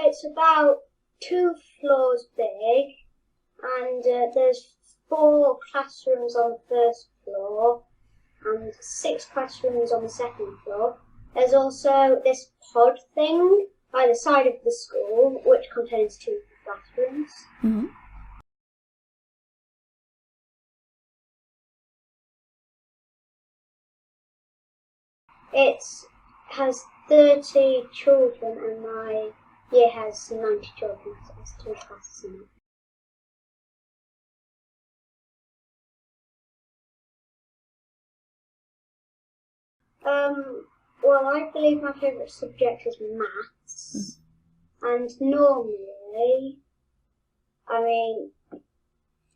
it's about 2 floors big, and there's 4 classrooms on the first floor and 6 classrooms on the second floor. There's also this pod thing by the side of the school, which contains 2 classrooms. Mm-hmm. It has 30 children, and my year has 90 children, so there's 2 classes in it. Well, I believe my favourite subject is maths, and normally,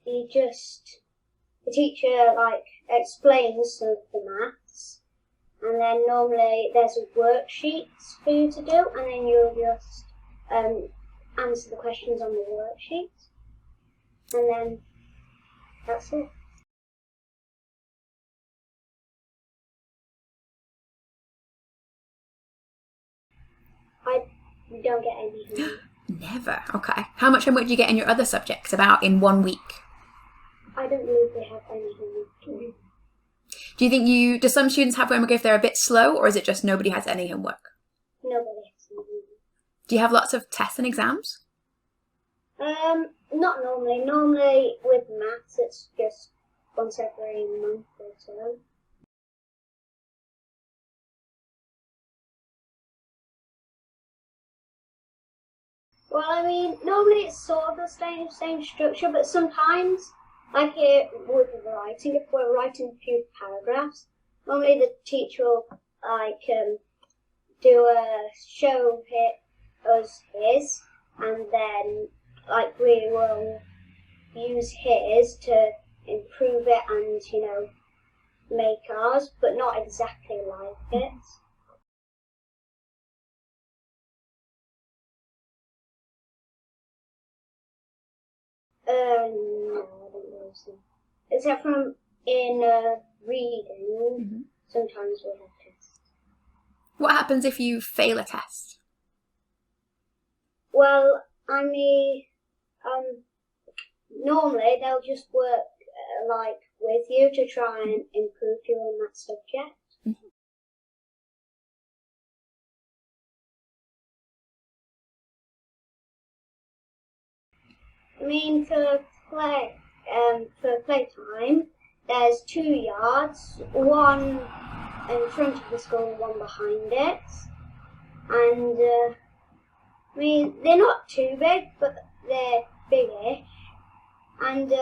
the teacher, explains some of the maths, and then normally there's a worksheet for you to do, and then you'll just answer the questions on the worksheet, and then that's it. I don't get any homework. Never? Okay. How much homework do you get in your other subjects, about in 1 week? I don't believe they have any homework. Do you think do some students have homework if they're a bit slow, or is it just nobody has any homework? Nobody has any homework. Do you have lots of tests and exams? Not normally. Normally with maths it's just once every month or so. Well, normally it's sort of the same structure, but sometimes, like here with writing, if we're writing a few paragraphs, normally the teacher will, show us his, and then, we will use his to improve it and, make ours, but not exactly like it. No, I don't know so. Except from in reading, sometimes we have tests. What happens if you fail a test? Well, normally they'll just work with you to try and improve you on that subject. Mm-hmm. For playtime, there's 2 yards, one in front of the school, one behind it, and they're not too big, but they're biggish, and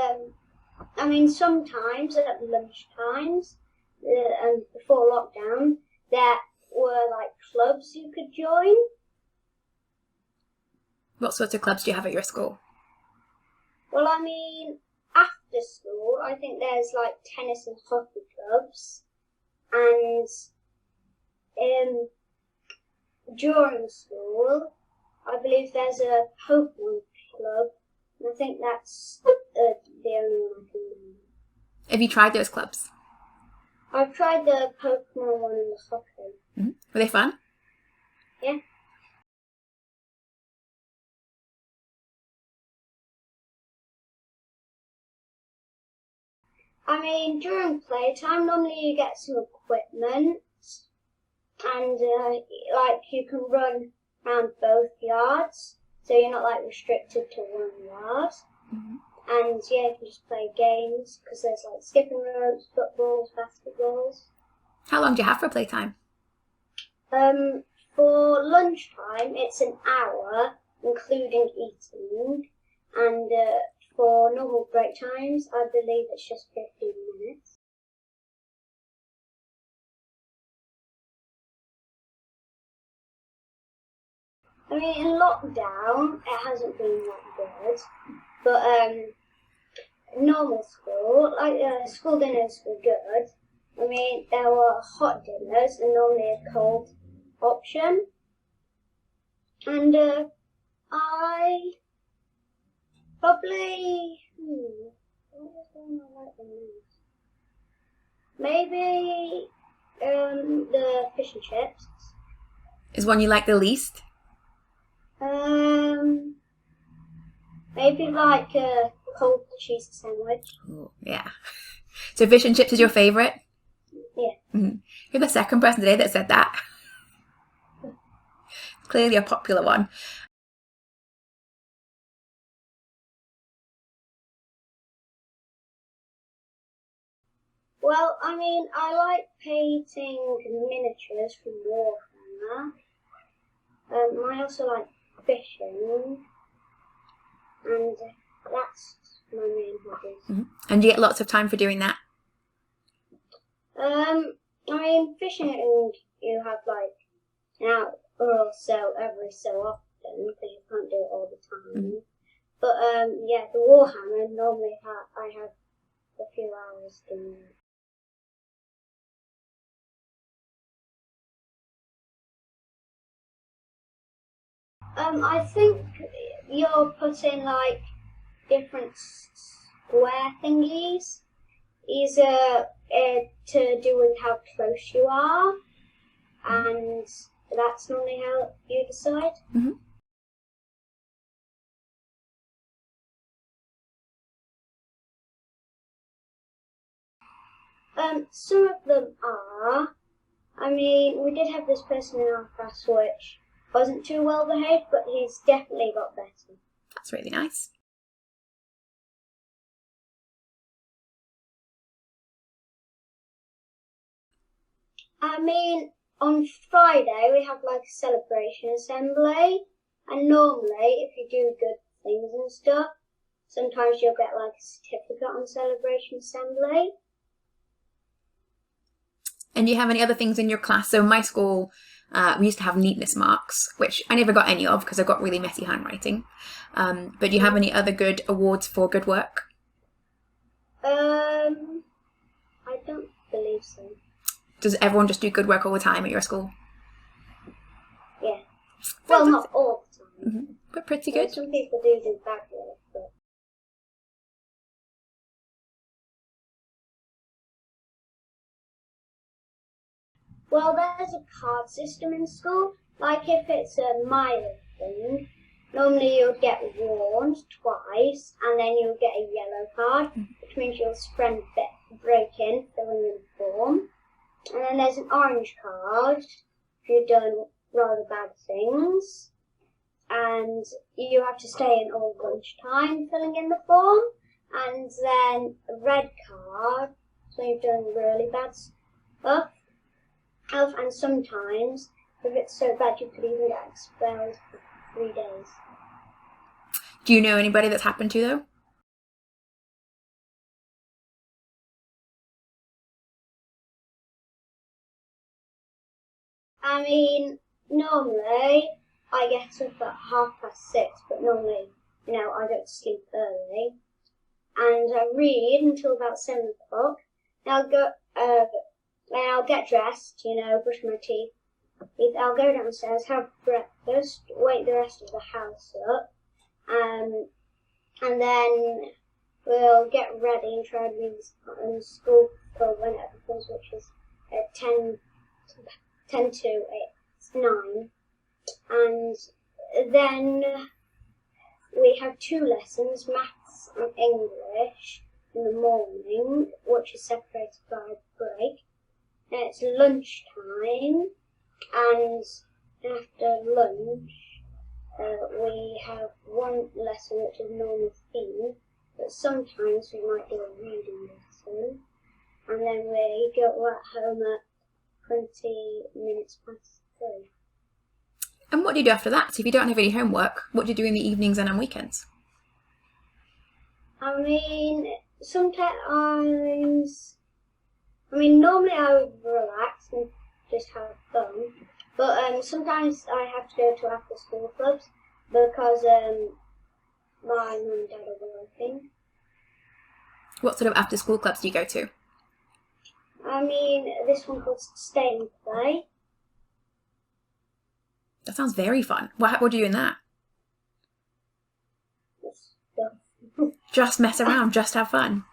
sometimes at lunchtimes, and before lockdown, there were clubs you could join. What sorts of clubs do you have at your school? Well, after school, I think there's tennis and hockey clubs, and during school, I believe there's a Pokemon club, and I think that's the only one I can remember. Have you tried those clubs? I've tried the Pokemon one and the hockey. Mm-hmm. Were they fun? Yeah. During playtime, normally you get some equipment, and you can run around both yards, so you're not restricted to 1 yard. Mm-hmm. And you can just play games, because there's skipping ropes, footballs, basketballs. How long do you have for playtime? For lunchtime, it's an hour, including eating, and for normal break times, I believe it's just 15 minutes. In lockdown, it hasn't been that good, but normal school, school dinners were good. There were hot dinners and normally a cold option, and I probably what was one I like the most? Maybe the fish and chips. Is one you like the least? Maybe like a cold cheese sandwich. Ooh, yeah. So fish and chips is your favourite? Yeah. Mm-hmm. You're the second person today that said that. Clearly a popular one. Well, I mean, I like painting miniatures from Warhammer. I also like fishing, and that's my main hobbies. Mm-hmm. And do you get lots of time for doing that? I mean, fishing, you have like an hour or so every so often, because you can't do it all the time. Mm-hmm. But yeah, the Warhammer, normally I have a few hours doing it. I think you're putting like different square thingies, either to do with how close you are, and that's normally how you decide. Mm-hmm. Some of them are. I mean, we did have this person in our class which wasn't too well behaved, but he's definitely got better. That's really nice. I mean, on Friday we have like a celebration assembly, and normally if you do good things and stuff, sometimes you'll get like a certificate on celebration assembly. And do you have any other things in your class? So in my school, we used to have neatness marks, which I never got any of because I've got really messy handwriting. But do you have any other good awards for good work? I don't believe so. Does everyone just do good work all the time at your school? Yeah. Well, not all the time. Mm-hmm. But pretty good. Some people do bad work, but... Well, there's a card system in school. Like if it's a mileage thing, normally you'll get warned twice, and then you'll get a yellow card, which means you'll sprint break in, filling in the form. And then there's an orange card if you've done rather bad things, and you have to stay in all lunchtime filling in the form. And then a red card, so you've done really bad stuff. And sometimes, if it's so bad, you could even get expelled for 3 days. Do you know anybody that's happened to, though? I mean, normally I get up at 6:30, but normally, I go to sleep early, and I read until about 7 o'clock. Then I'll get dressed, brush my teeth. I'll go downstairs, have breakfast, wake the rest of the house up, and then we'll get ready and try to be in school for when it happens, which is at 10 to 9. And then we have 2 lessons, maths and English, in the morning, which is separated by a break. And it's lunchtime, and after lunch we have 1 lesson which is normal theme, but sometimes we might do a reading lesson, and then we go at home at 20 minutes past 3. And what do you do after that? So if you don't have any homework, what do you do in the evenings and on weekends? I mean, normally I would relax and just have fun, but sometimes I have to go to after school clubs because my mum and dad are working. What sort of after school clubs do you go to? I mean, this one called Stay and Play. That sounds very fun. What do you do in that? Just mess around, just have fun.